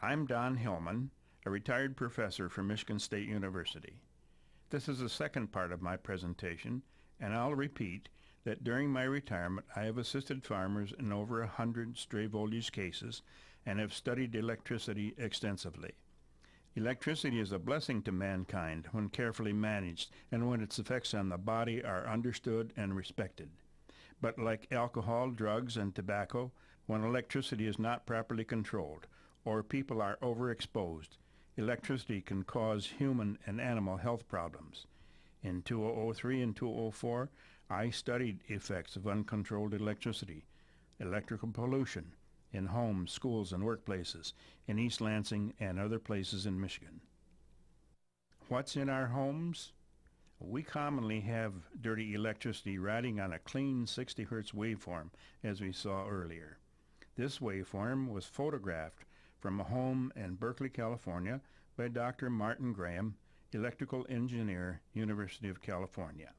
I'm Don Hillman, a retired professor from Michigan State University. This is the second part of my presentation, and I'll repeat that during my retirement I have assisted farmers in over 100 stray voltage cases and have studied electricity extensively. Electricity is a blessing to mankind when carefully managed and when its effects on the body are understood and respected. But like alcohol, drugs, and tobacco, when electricity is not properly controlled or people are overexposed, electricity can cause human and animal health problems. In 2003 and 2004, I studied effects of uncontrolled electricity, electrical pollution, in homes, schools, and workplaces in East Lansing and other places in Michigan. What's in our homes? We commonly have dirty electricity riding on a clean 60 Hz waveform, as we saw earlier. This waveform was photographed from a home in Berkeley, California by Dr. Martin Graham, electrical engineer, University of California.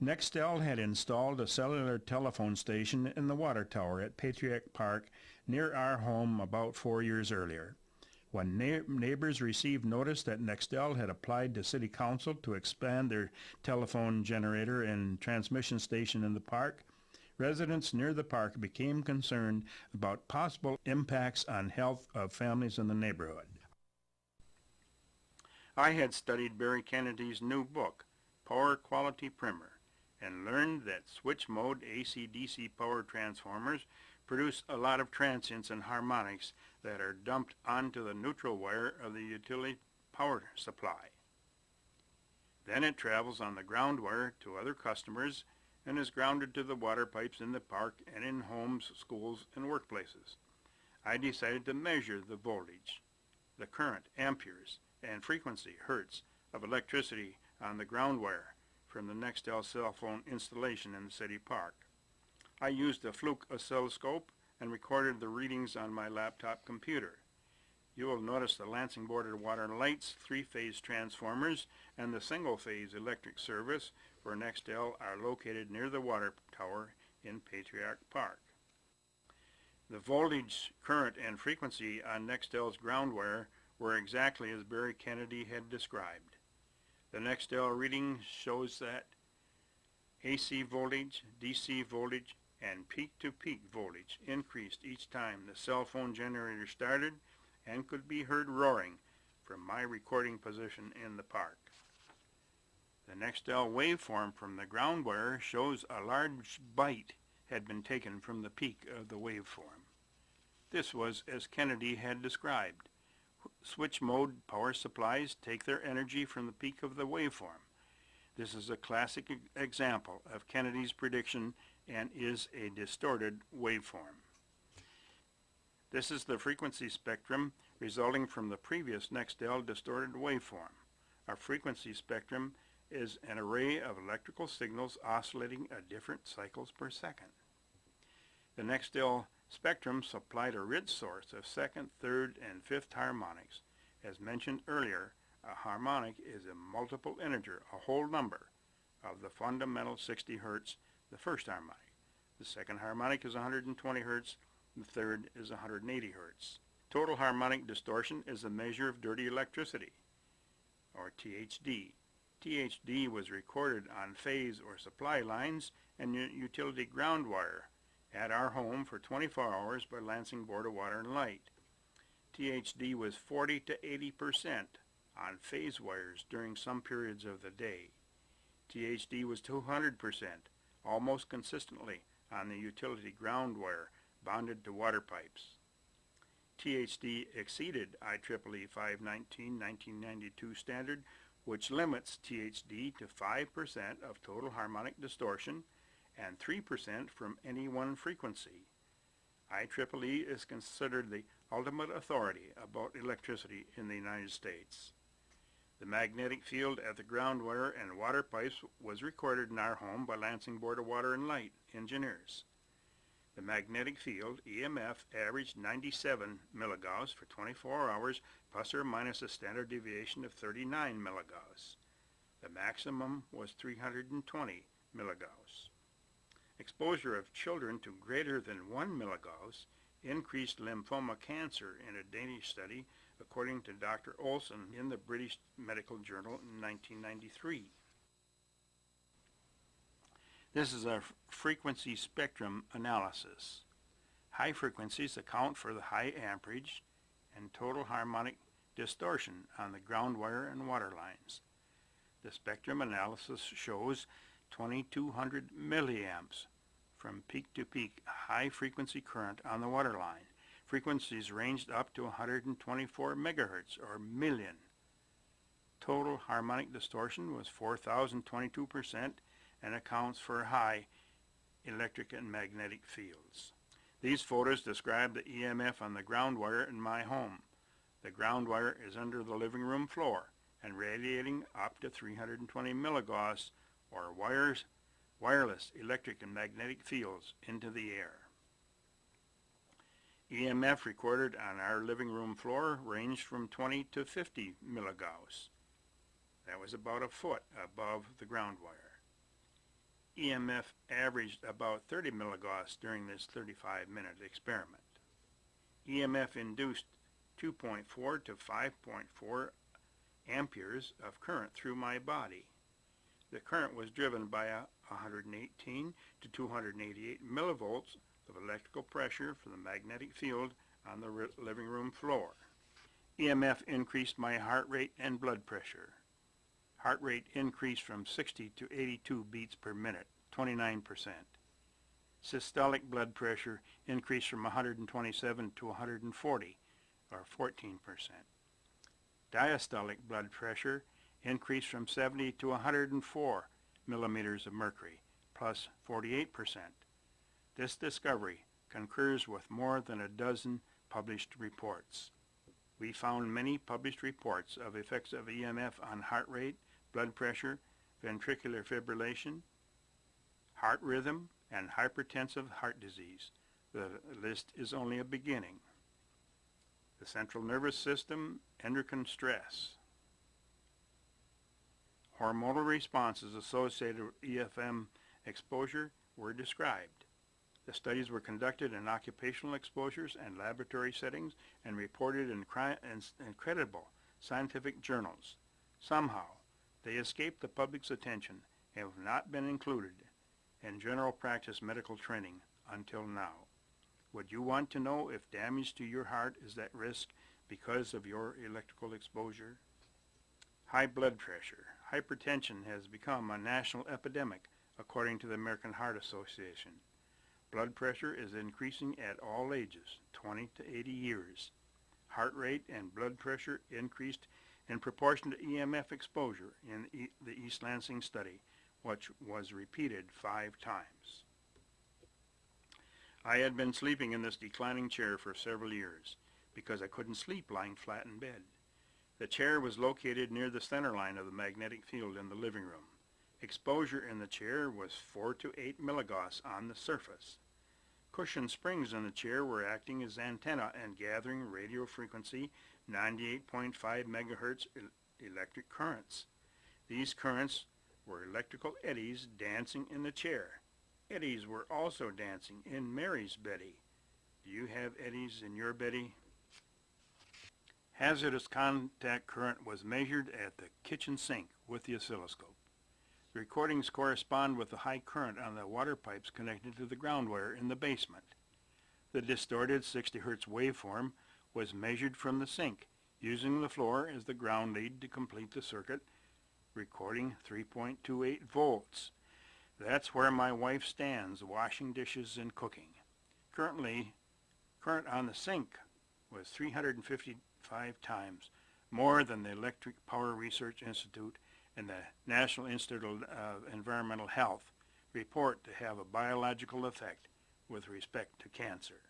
Nextel had installed a cellular telephone station in the water tower at Patriarch Park near our home about 4 years earlier. When neighbors received notice that Nextel had applied to City Council to expand their telephone generator and transmission station in the park, residents near the park became concerned about possible impacts on health of families in the neighborhood. I had studied Barry Kennedy's new book, Power Quality Primer, and learned that switch-mode AC-DC power transformers produce a lot of transients and harmonics that are dumped onto the neutral wire of the utility power supply. Then it travels on the ground wire to other customers and is grounded to the water pipes in the park and in homes, schools, and workplaces. I decided to measure the voltage, the current, amperes, and frequency, hertz, of electricity on the ground wire from the Nextel cell phone installation in the city park. I used a Fluke oscilloscope and recorded the readings on my laptop computer. You will notice the Lansing Board of Water and Light's three-phase transformers and the single-phase electric service for Nextel are located near the water tower in Patriarch Park. The voltage, current, and frequency on Nextel's ground wire were exactly as Barry Kennedy had described. The Nextel reading shows that AC voltage, DC voltage, and peak-to-peak voltage increased each time the cell phone generator started and could be heard roaring from my recording position in the park. The Nextel waveform from the ground wire shows a large bite had been taken from the peak of the waveform. This was as Kennedy had described. Switch-mode power supplies take their energy from the peak of the waveform. This is a classic example of Kennedy's prediction and is a distorted waveform. This is the frequency spectrum resulting from the previous Nextel distorted waveform. Our frequency spectrum is an array of electrical signals oscillating at different cycles per second. The Nextel spectrum supplied a rich source of second, third, and fifth harmonics. As mentioned earlier, a harmonic is a multiple integer, a whole number, of the fundamental 60 Hz, the first harmonic. The second harmonic is 120 Hz, the third is 180 Hz. Total harmonic distortion is a measure of dirty electricity, or THD. THD was recorded on phase or supply lines and utility ground wire at our home for 24 hours by Lansing Board of Water and Light. THD was 40 to 80% on phase wires during some periods of the day. THD was 200%, almost consistently, on the utility ground wire bonded to water pipes. THD exceeded IEEE 519/1992 standard, which limits THD to 5% of total harmonic distortion and 3% from any one frequency. IEEE is considered the ultimate authority about electricity in the United States. The magnetic field at the ground wire and water pipes was recorded in our home by Lansing Board of Water and Light engineers. The magnetic field, EMF, averaged 97 milligauss for 24 hours, plus or minus a standard deviation of 39 milligauss. The maximum was 320 milligauss. Exposure of children to greater than 1 milligauss increased lymphoma cancer in a Danish study, according to Dr. Olson in the British Medical Journal in 1993. This is a frequency spectrum analysis. High frequencies account for the high amperage and total harmonic distortion on the ground wire and water lines. The spectrum analysis shows 2200 milliamps from peak to peak high frequency current on the water line. Frequencies ranged up to 124 megahertz or million. Total harmonic distortion was 4,022% and accounts for high electric and magnetic fields. These photos describe the EMF on the ground wire in my home. The ground wire is under the living room floor and radiating up to 320 milligauss or wireless electric and magnetic fields into the air. EMF recorded on our living room floor ranged from 20 to 50 milligauss. That was about a foot above the ground wire. EMF averaged about 30 milligauss during this 35-minute experiment. EMF induced 2.4 to 5.4 amperes of current through my body. The current was driven by 118 to 288 millivolts of electrical pressure from the magnetic field on the living room floor. EMF increased my heart rate and blood pressure. Heart rate increased from 60 to 82 beats per minute, 29%. Systolic blood pressure increased from 127 to 140, or 14%. Diastolic blood pressure increased from 70 to 104 millimeters of mercury, plus 48%. This discovery concurs with more than a dozen published reports. We found many published reports of effects of EMF on heart rate, blood pressure, ventricular fibrillation, heart rhythm, and hypertensive heart disease. The list is only a beginning. The central nervous system, endocrine stress. Hormonal responses associated with EFM exposure were described. The studies were conducted in occupational exposures and laboratory settings and reported in credible scientific journals. Somehow, they escaped the public's attention and have not been included in general practice medical training until now. Would you want to know if damage to your heart is at risk because of your electrical exposure? High blood pressure. Hypertension has become a national epidemic, according to the American Heart Association. Blood pressure is increasing at all ages, 20 to 80 years. Heart rate and blood pressure increased in proportion to EMF exposure in the East Lansing study, which was repeated 5 times. I had been sleeping in this declining chair for several years because I couldn't sleep lying flat in bed. The chair was located near the center line of the magnetic field in the living room. Exposure in the chair was 4 to 8 milligauss on the surface. Cushion springs in the chair were acting as antenna and gathering radio frequency 98.5 megahertz electric currents. These currents were electrical eddies dancing in the chair. Eddies were also dancing in Mary's Betty. Do you have eddies in your Betty? Hazardous contact current was measured at the kitchen sink with the oscilloscope. The recordings correspond with the high current on the water pipes connected to the ground wire in the basement. The distorted 60 Hz waveform was measured from the sink, using the floor as the ground lead to complete the circuit, recording 3.28 volts. That's where my wife stands, washing dishes and cooking. Current on the sink was 355 times more than the Electric Power Research Institute and the National Institute of Environmental Health report to have a biological effect with respect to cancer.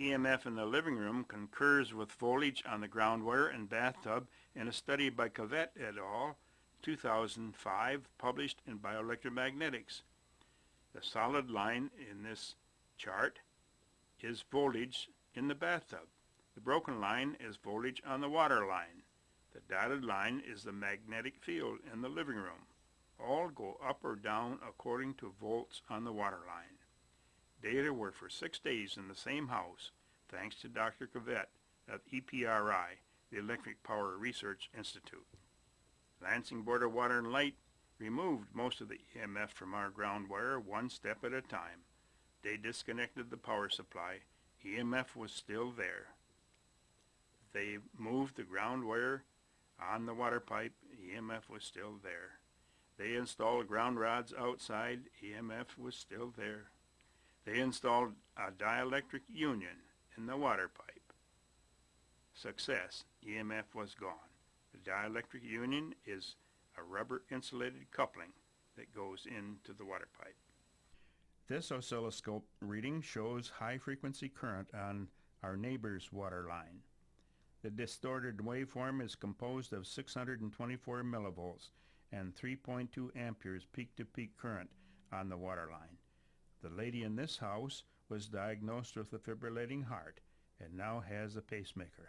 EMF in the living room concurs with voltage on the ground wire and bathtub in a study by Cavett et al., 2005, published in Bioelectromagnetics. The solid line in this chart is voltage in the bathtub. The broken line is voltage on the water line. The dotted line is the magnetic field in the living room. All go up or down according to volts on the water line. Data were for 6 days in the same house, thanks to Dr. Cavett of EPRI, the Electric Power Research Institute. Lansing Board of Water and Light removed most of the EMF from our ground wire one step at a time. They disconnected the power supply. EMF was still there. They moved the ground wire on the water pipe. EMF was still there. They installed ground rods outside. EMF was still there. They installed a dielectric union in the water pipe. Success. EMF was gone. The dielectric union is a rubber insulated coupling that goes into the water pipe. This oscilloscope reading shows high frequency current on our neighbor's water line. The distorted waveform is composed of 624 millivolts and 3.2 amperes peak-to-peak current on the water line. The lady in this house was diagnosed with a fibrillating heart and now has a pacemaker.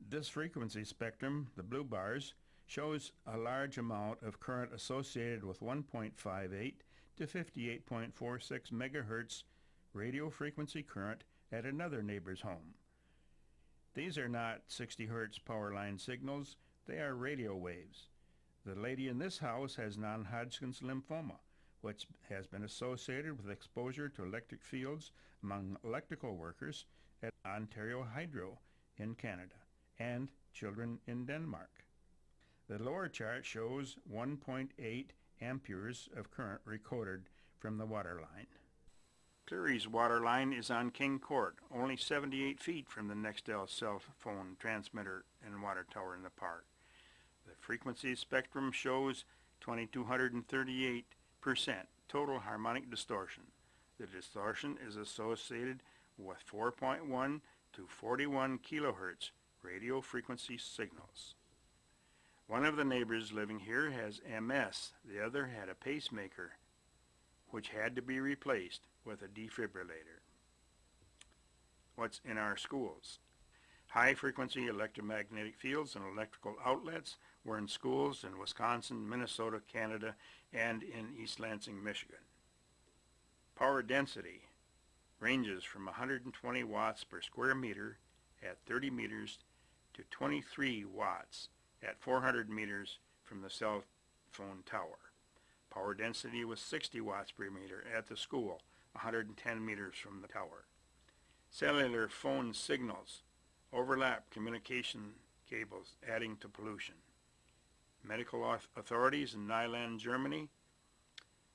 This frequency spectrum, the blue bars, shows a large amount of current associated with 1.58 to 58.46 megahertz radio frequency current at another neighbor's home. These are not 60 hertz power line signals, they are radio waves. The lady in this house has non-Hodgkin's lymphoma, which has been associated with exposure to electric fields among electrical workers at Ontario Hydro in Canada and children in Denmark. The lower chart shows 1.8 amperes of current recorded from the water line. Cleary's water line is on King Court, only 78 feet from the Nextel cell phone transmitter and water tower in the park. The frequency spectrum shows 2238% total harmonic distortion. The distortion is associated with 4.1 to 41 kilohertz radio frequency signals. One of the neighbors living here has MS. The other had a pacemaker, which had to be replaced with a defibrillator. What's in our schools? High-frequency electromagnetic fields and electrical outlets were in schools in Wisconsin, Minnesota, Canada, and in East Lansing, Michigan. Power density ranges from 120 watts per square meter at 30 meters to 23 watts at 400 meters from the cell phone tower. Power density was 60 watts per meter at the school, 110 meters from the tower. Cellular phone signals overlap communication cables, adding to pollution. Medical authorities in Nyland, Germany,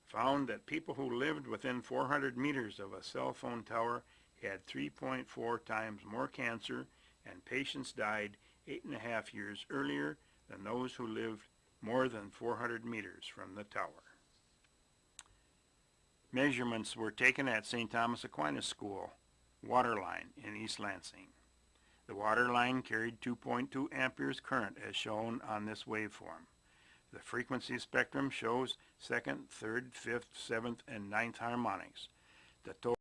found that people who lived within 400 meters of a cell phone tower had 3.4 times more cancer, and patients died 8.5 years earlier than those who lived more than 400 meters from the tower. Measurements were taken at St. Thomas Aquinas School water line in East Lansing. The water line carried 2.2 amperes current as shown on this waveform. The frequency spectrum shows 2nd, 3rd, 5th, 7th, and 9th harmonics. The total